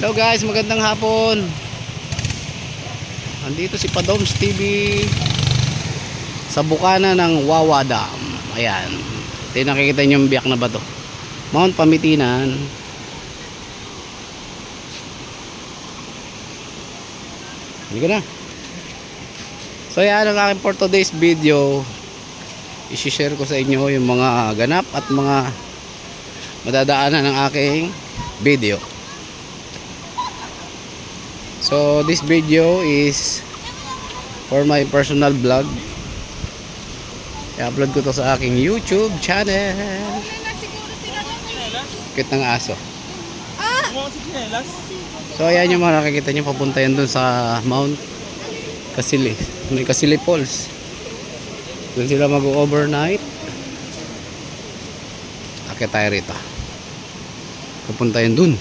Hello guys, magandang hapon. Andito si Padoms TV sa bukana ng Wawa Dam. Ayan. Ito nakikita nyo yung biyak na bato. Mount Pamitinan. Hindi ka na. So yan ang aking for today's video. I-share ko sa inyo yung mga ganap at mga madadaanan ng aking video. So this video is for my personal vlog. I-upload ko to sa aking YouTube channel. Cute ng aso. So ayan yung mga nakikita nyo, papunta yan dun sa Mount Kasili. May Kasili Falls. Doon sila mag-overnight. Akit tayo rito. Papunta yan dun.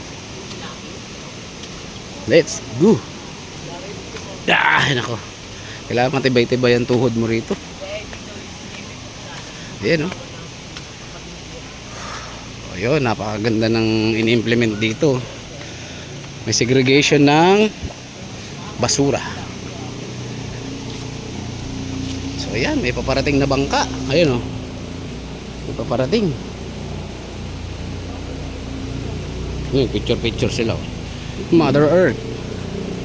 Let's go. Nako. Kailangan matibay-tibay ang tuhod mo rito. Ayan oh. Ayun, napakaganda ng in-implement dito. May segregation ng basura. So ayan, may paparating na bangka. Ayun oh. May paparating. Picture-picture sila oh. Mother Earth.